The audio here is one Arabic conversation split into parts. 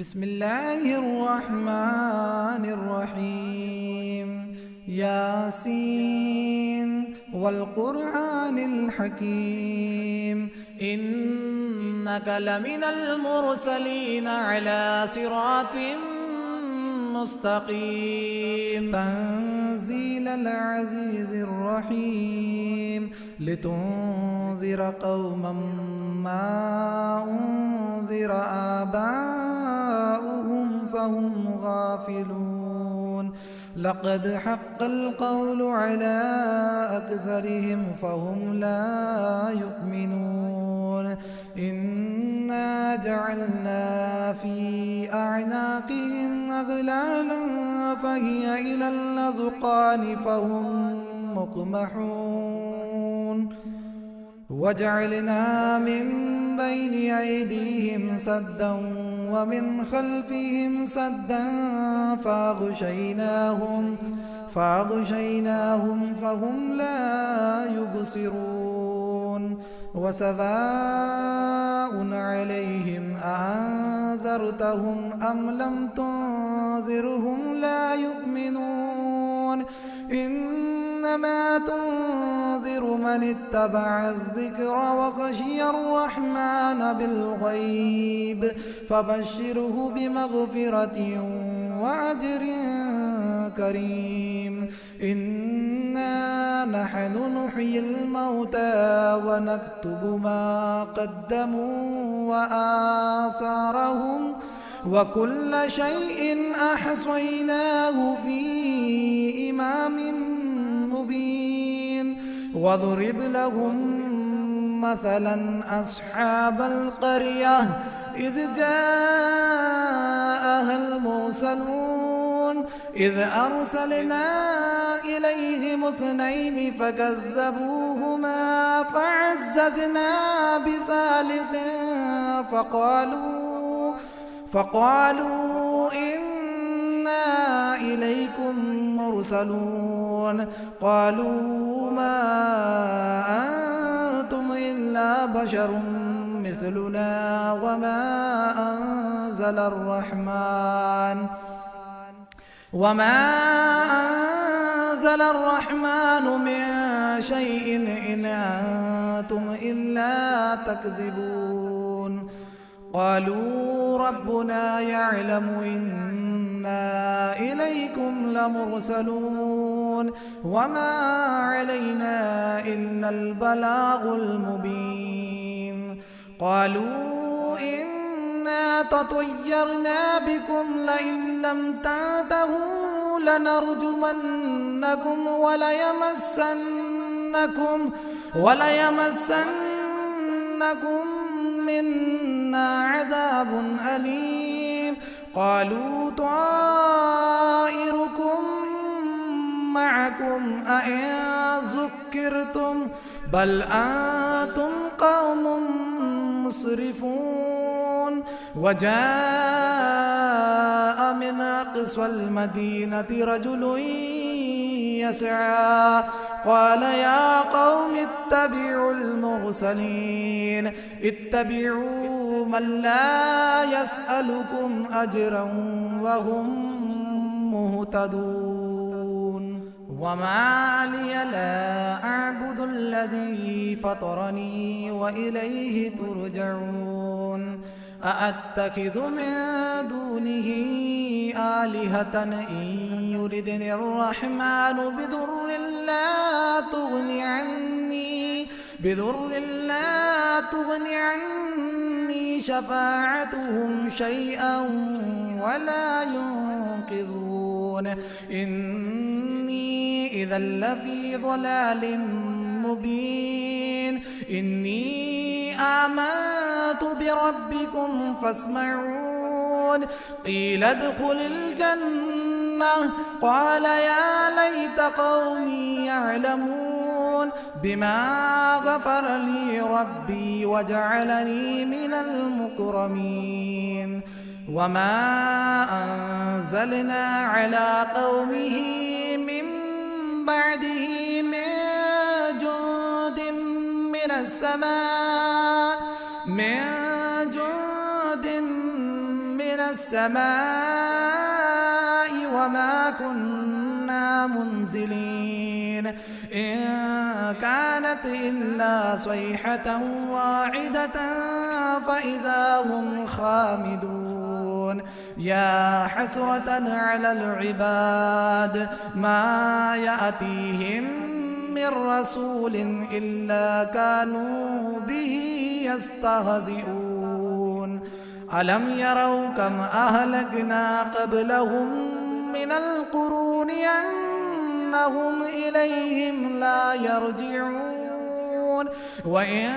بسم الله الرحمن الرحيم. ياسين والقرآن الحكيم إنك لمن المرسلين على صراط مستقيم. تنزيل العزيز الرحيم لتنذر قوما ما أنذر آباؤهم فهم غافلون. لقد حق القول على أكثرهم فهم لا يؤمنون. إنا جعلنا في أعناقهم أغلالا فهي إلى الأذقان فهم مقمحون. وجعلنا من بين أيديهم سدا ومن خلفهم سدا فأغشيناهم فهم لا يبصرون. وسواء عليهم أأنذرتهم أم لم تنذرهم لا يؤمنون. إنما تنذر من اتبع الذكر وخشي الرحمن بالغيب فبشره بمغفرة وأجر كريم. إنا نحن نحيي الموتى ونكتب ما قدموا وآثارهم وكل شيء أحصيناه في إمام مبين. واضرب لهم مثلا أصحاب القرية إذ جاءها المرسلون إذ أرسلنا إليهم اثنين فكذبوهما فعززنا بثالث فقالوا إنا إليكم مرسلون. قالوا ما أنتم إلا بشر مثلنا وما أنزل الرحمن من شيء إن أنتم إلا تكذبون. قالوا ربنا يعلم إنا إليكم لمرسلون وما علينا إلا البلاغ المبين. قالوا إنا تطيرنا بكم لئن لم تنتهوا لنرجمنكم وليمسنكم منا عذاب أليم. قالوا طائركم معكم أئن ذكرتم بل أنتم قوم مسرفون. وجاء من أقصى المدينة رجل يسعى قال يا قوم اتبعوا المرسلين اتبعوا من لا يسألكم أجرا وهم مهتدون. وما لي لا أعبد الذي فطرني وإليه ترجعون. أأتخذ من دونه آلهة إن يردني الرحمن بضر لا تغن عني شفاعتهم شيئا ولا ينقذون. إني إذا لفي ضلال مبين. إني آمنت بربكم فاسمعون. قيل ادخل الجنة قال يا ليت قومي يعلمون بما غفر لي ربي وجعلني من المكرمين. وما أنزلنا على قومه من بعده من جند من السماء السماء وما كنا منزلين إن كانت إلا صيحة واحدة فإذا هم خامدون يا حسرة على العباد ما يأتيهم من رسول إلا كانوا به يستهزئون ألم يروا كم أهلكنا قبلهم من القرون أنهم إليهم لا يرجعون وإن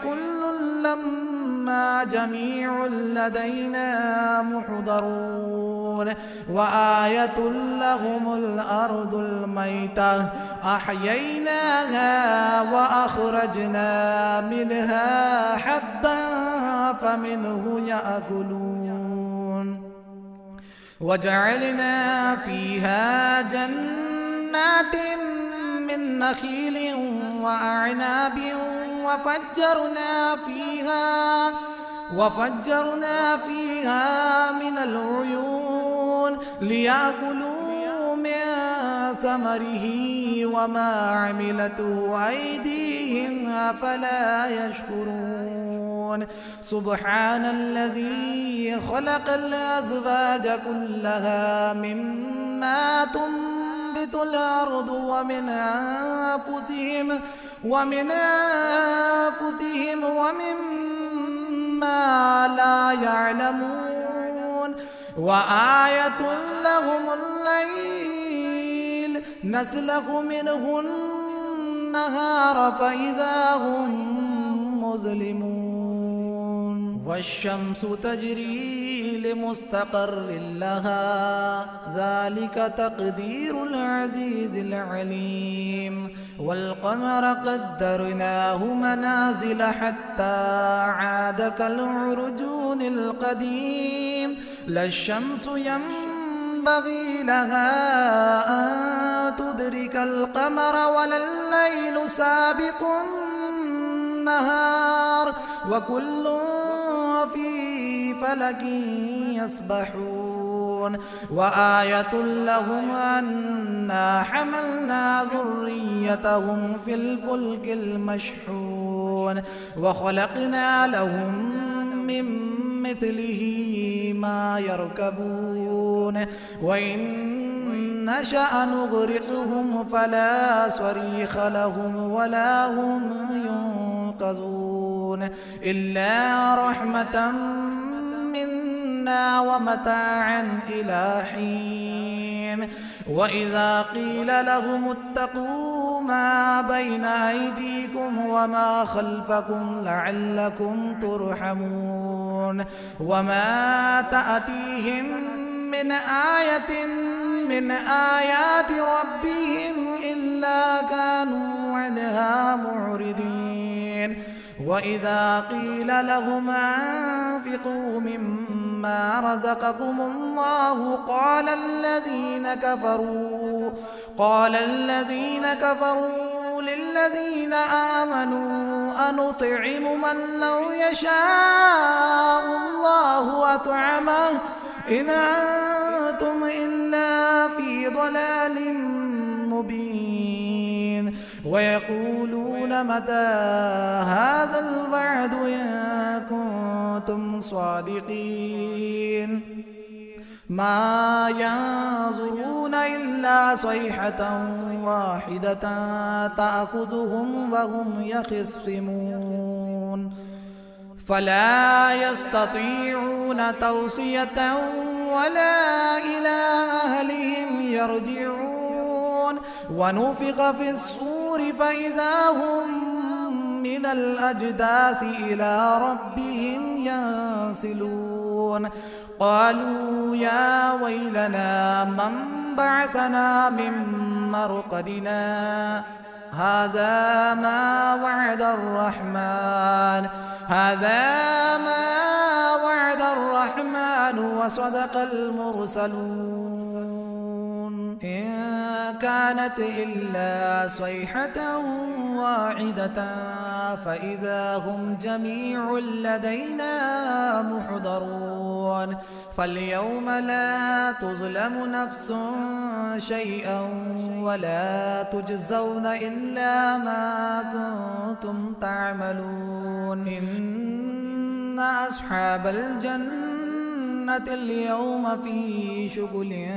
كل لما جميع لدينا محضرون وآية لهم الأرض الميتة أحييناها وأخرجنا منها حبا فمنه يأكلون وجعلنا فيها جنات من نخيل وأعناب وفجرنا فيها من العيون ليأكلوا من ثمره وما عملته أيديهم أفلا يشكرون سبحان الذي خلق الأزواج كلها مما تنبت الأرض ومن أنفسهم ومما لا يعلمون وآية لهم الليل نسلخ منه النهار فإذا هم مظلمون والشمس تجري لمستقر لها ذلك تقدير العزيز العليم والقمر قدرناه منازل حتى عاد كالعرجون القديم لا الشمس ينبغي لها أن تدرك القمر ولا الليل سابق النهار وكل في فلك يسبحون وآية لهم أنا حملنا ذريتهم في الفلك المشحون وخلقنا لهم من مثله ما يركبون وإن نشأ نغرقهم فلا صريخ لهم ولا هم ينقذون إلا رحمة منا ومتاعا إلى حين وإذا قيل لهم اتقوا ما بين أيديكم وما خلفكم لعلكم ترحمون وما تأتيهم من آية من آيات ربهم إلا كانوا عنها معرضين وإذا قيل لهم أنفقوا مما رزقكم الله قال الذين كفروا للذين آمنوا أنطعم من لو يشاء الله أطعمه إن أنتم إلا في ضلال مبين ويقولون متى هذا الوعد إن كنتم صادقين ما ينظرون إلا صيحة واحدة تأخذهم وهم يخصمون فلا يستطيعون توصية ولا إلى أهلهم يرجعون ونفخ في الصور فإذا هم من الأجداث إلى ربهم ينسلون قالوا يا ويلنا من بعثنا من مرقدنا هذا ما وعد الرحمن وصدق المرسلون إن كانت إلا صيحة واحدة فإذا هم جميع لدينا محضرون فاليوم لا تظلم نفس شيئا ولا تجزون إلا ما كنتم تعملون إن أصحاب الجنة اليوم في شغل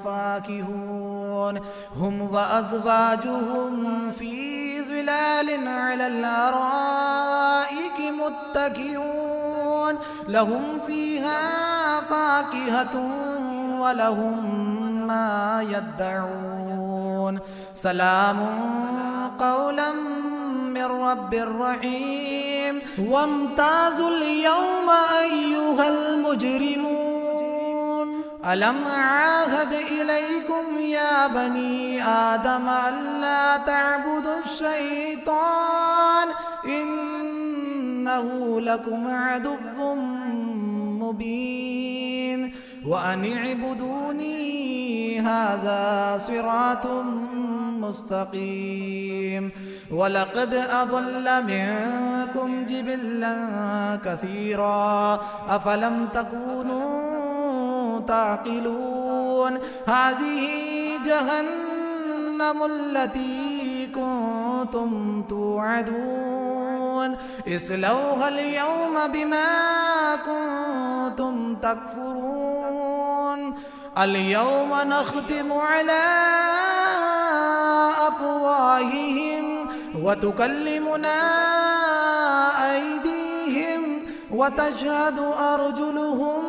فاكهون هم وأزواجهم في ظلال على الأرائك متكئون لهم فيها فاكهة ولهم ما يدعون سلام قولا من رب رحيم وامتازوا اليوم أيها المجرمون ألم عاهد إليكم يا بني آدم ألا تعبدوا الشيطان إنه لكم عدو مبين وأن اعبدوني هذا صراط مستقيم ولقد أضل منكم جبلا كثيرا أفلم تكونوا تعقلون هذه جهنم التي كنتم توعدون اصلوها اليوم بما كنتم تكفرون اليوم نختم على أفواههم وتكلمنا أيديهم وتشهد أرجلهم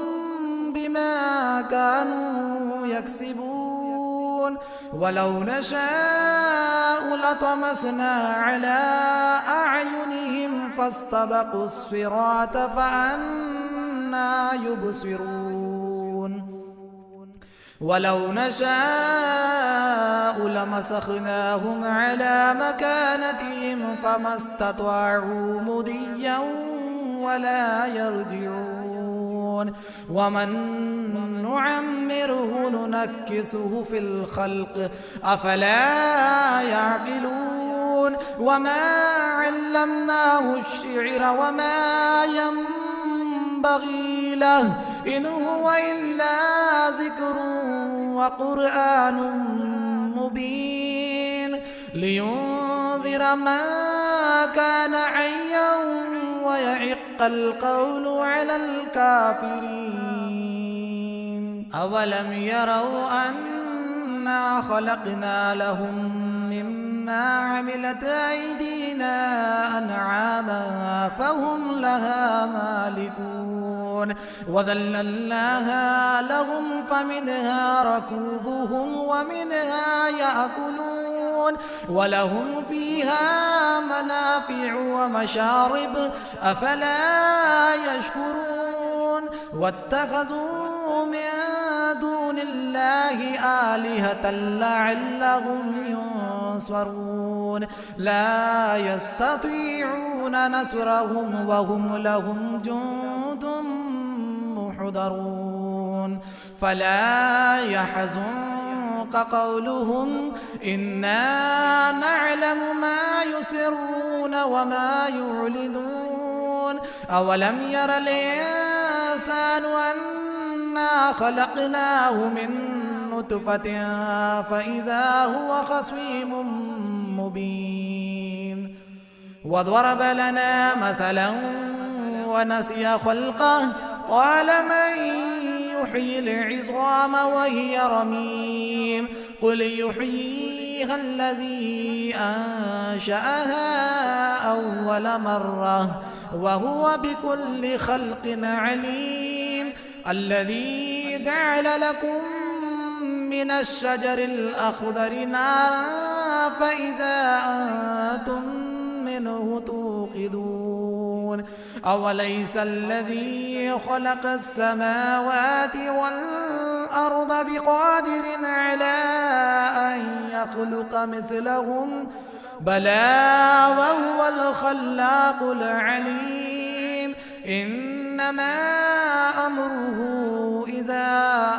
بما كانوا يكسبون ولو نشاء لطمسنا على أعينهم فاستبقوا الصراط فأنى يبصرون ولو نشاء لمسخناهم على مكانتهم فما استطاعوا مضيا ولا يرجعون ومن نعمره ننكسه في الخلق أفلا يعقلون وما علمناه الشعر وما ينبغي له إن هو إلا ذكر وقرآن مبين لينذر من كان حيا ويحق القول على الكافرين أولم يروا أنا خلقنا لهم مما عملت أيدينا أنعاما فهم لها مالكون وذللناها لهم فمنها ركوبهم ومنها يأكلون ولهم فيها منافع ومشارب أفلا يشكرون واتخذوا من دون الله آلهة لعلهم ينصرون لا يستطيعون نصرهم وهم لهم جند محضرون فلا يحزنك قولهم إنا نعلم ما يسرون وما يعلنون أولم ير الإنسان أنا خلقناه من نطفة فإذا هو خصيم مبين وضرب لنا مثلا ونسي خلقه قال من يحيي العظام وهي رميم قل يحييها الذي أنشأها أول مرة وهو بكل خلق عليم الذي جعل لكم من الشجر الأخضر نارا فإذا أنتم منه توقدون أوليس الذي خلق السماوات والأرض بقادر على أن يخلق مثلهم بلى وهو الخلاق العليم إنما أمره إذا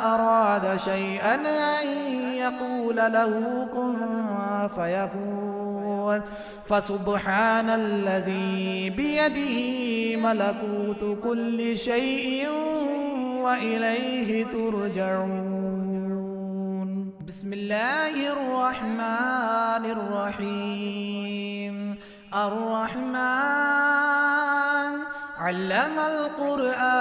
أراد شيئا أن يقول له كن فيكون فسبحان الذي بيده ملكوت كل شيء وإليه ترجعون. بسم الله الرحمن الرحيم. الرحمن علم القرآن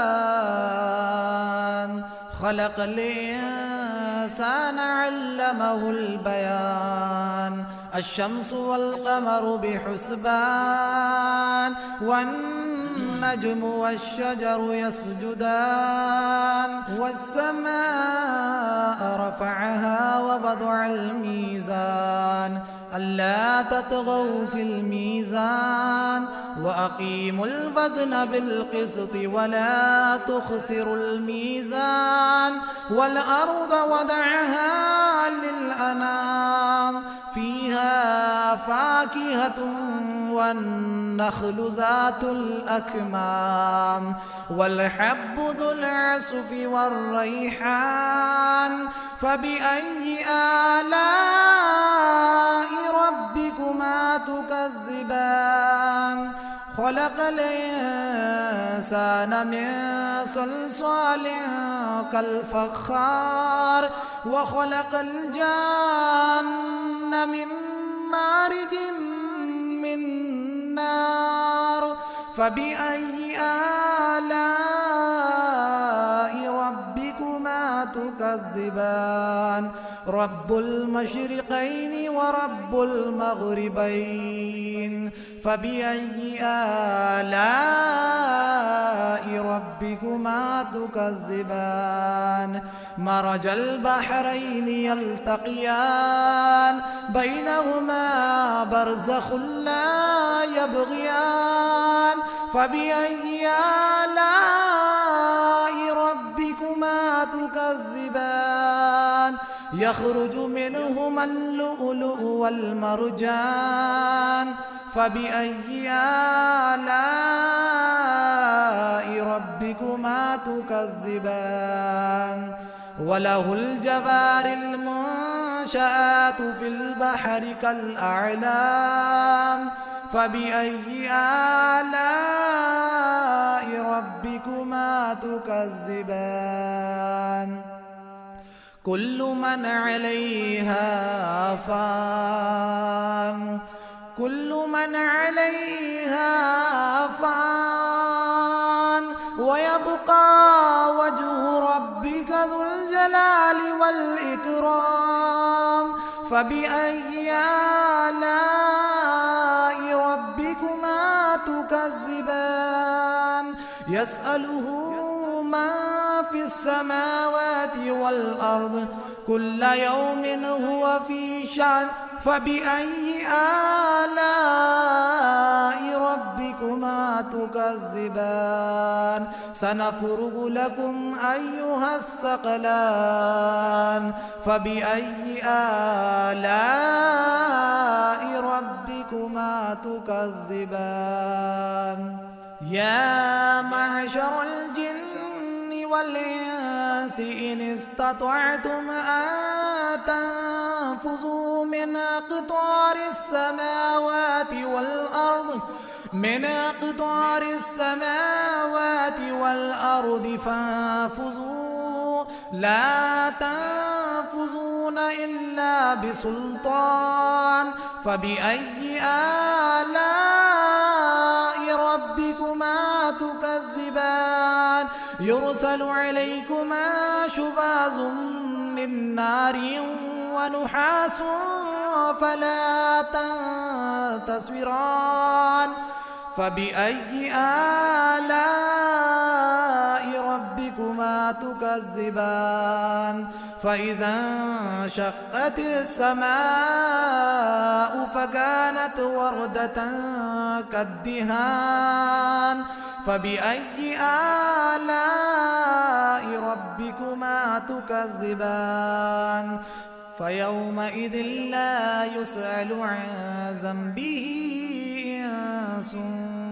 خلق الإنسان علمه البيان. الشمس والقمر بحسبان والنجم والشجر يسجدان والسماء رفعها ووضع الميزان ألا تطغوا في الميزان وأقيموا الوزن بالقسط ولا تخسروا الميزان والأرض وضعها للأنام فيها فاكهة والنخل ذات الأكمام والحب ذو العصف والريحان فبأي آلاء ربكما تكذبان. خلق الإنسان من صلصال كالفخار وخلق الجان من مارج من نار فبأي آلاء ربكما تكذبان. رب المشرقين ورب المغربين فبأي آلاء ربكما تكذبان. مرج البحرين يلتقيان بينهما برزخ لا يبغيان فبأي آلاء ربكما تكذبان. يخرج منهما اللؤلؤ والمرجان فبأي آلاء ربكما تكذبان. وله الجوار المنشآت في البحر كالأعلام فبأي آلاء ربكما تكذبان. كل من عليها فان كل من عليها فان ويبقى وجه ربك ذو الجلال والإكرام فبأي آلاء ربكما تكذبان. يسأله من في السماوات والأرض كل يوم هو في شأن فبأي آلاء ربكما تكذبان. سنفرغ لكم أيها الثقلان فبأي آلاء ربكما تكذبان. يا معشر الجن والإنس إن استطعتم أن تنفذوا من أقطار السماوات والأرض فانفذوا لا تنفذون إلا بسلطان فبأي آلاء ربكما تكذبان. يرسل عليكما شواظ من نار ونحاس فلا تنتصران فبأي آلاء ربكما تكذبان. فإذا انشقت السماء فكانت وردة كالدهان فبأي آلاء ربكما تكذبان. فيومئذ لا يسأل عن ذنبه إنس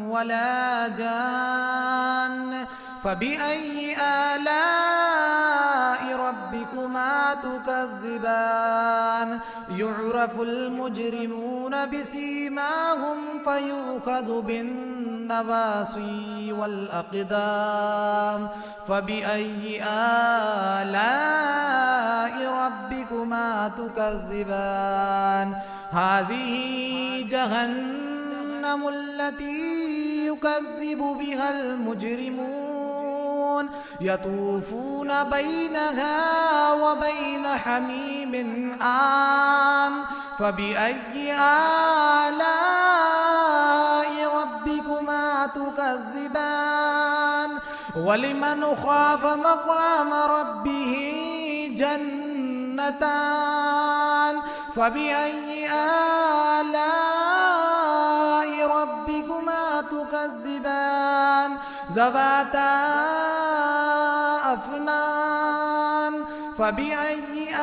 ولا جان فبأي آلاء ربكما تكذبان يعرف المجرمون بسيماهم فيؤخذ بالنواصي والأقدام فبأي آلاء ربكما تكذبان هذه جهنم التي يكذب بها المجرمون يطوفون بينها وبين حميم آن فبأي آلاء ربكما تكذبان ولمن خاف مقام ربه جنتان فبأي آلاء ربكما تكذبان ذواتا أفنان فبأي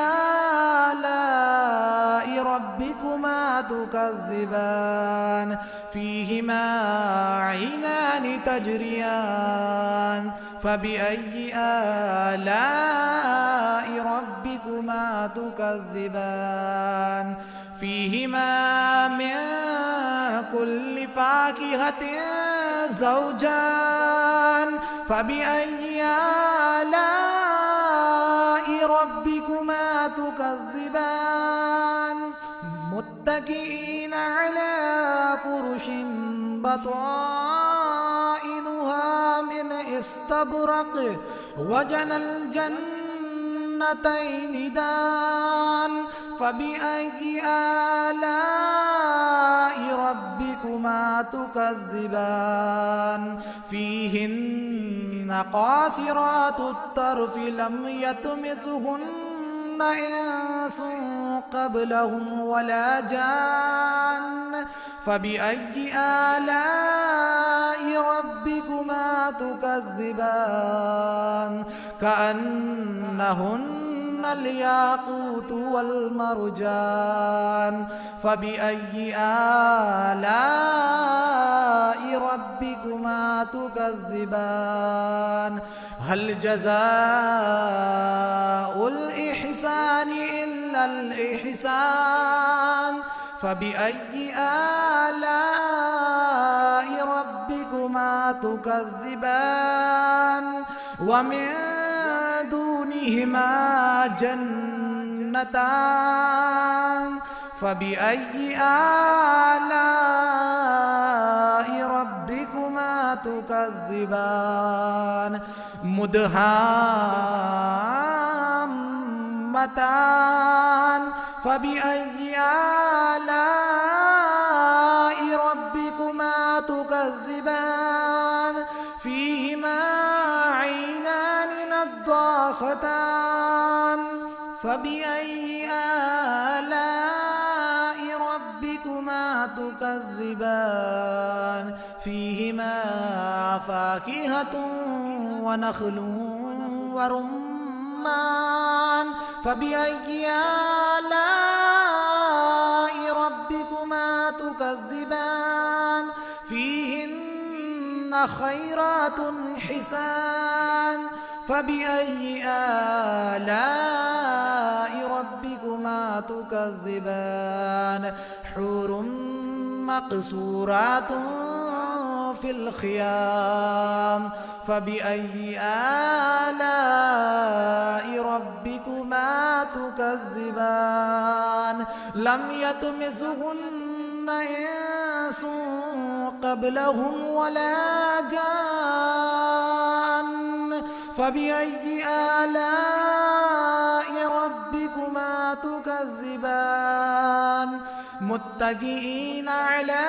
آلاء ربكما تكذبان فيهما عينان تجريان فبأي آلاء ربكما تكذبان فيهما من كل فاكهة زوجان فبأي آلاء ربكما تكذبان متكئين على فرش بطائنها من استبرق وجنى الجنتين دان فبأي آلاء ربكما تكذبان فيهن قاصرات الطرف لم يطمثهن إنس قبلهم ولا جان فبأي آلاء ربكما تكذبان كأنهن الياقوت والمرجان فبأي آلاء ربكما تكذبان هل جزاء الإحسان إلا الإحسان فبأي آلاء ربكما تكذبان ومن دونهما جنتان فبأي آلاء ربكما تكذبان مدهامتان فبأي آلاء ربكما تكذبان فيهما عينان نضاختان فبأي آلاء ربكما تكذبان فيهما فاكهة ونخل ورمان فبأي آلاء ربكما تكذبان فيهن خيرات حسان فبأي آلاء ربكما تكذبان حور مقصورات في الخيام فبأي آلاء ربكما تكذبان لم يطمثهن إنس قبلهم ولا جان فبأي آلاء ربكما تكذبان متكئين على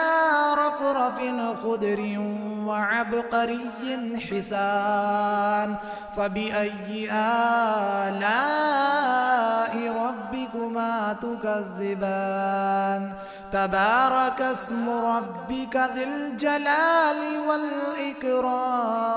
رفرف خضر وعبقري حسان فبأي آلاء ربكما تكذبان تبارك اسم ربك ذي الجلال والإكرام.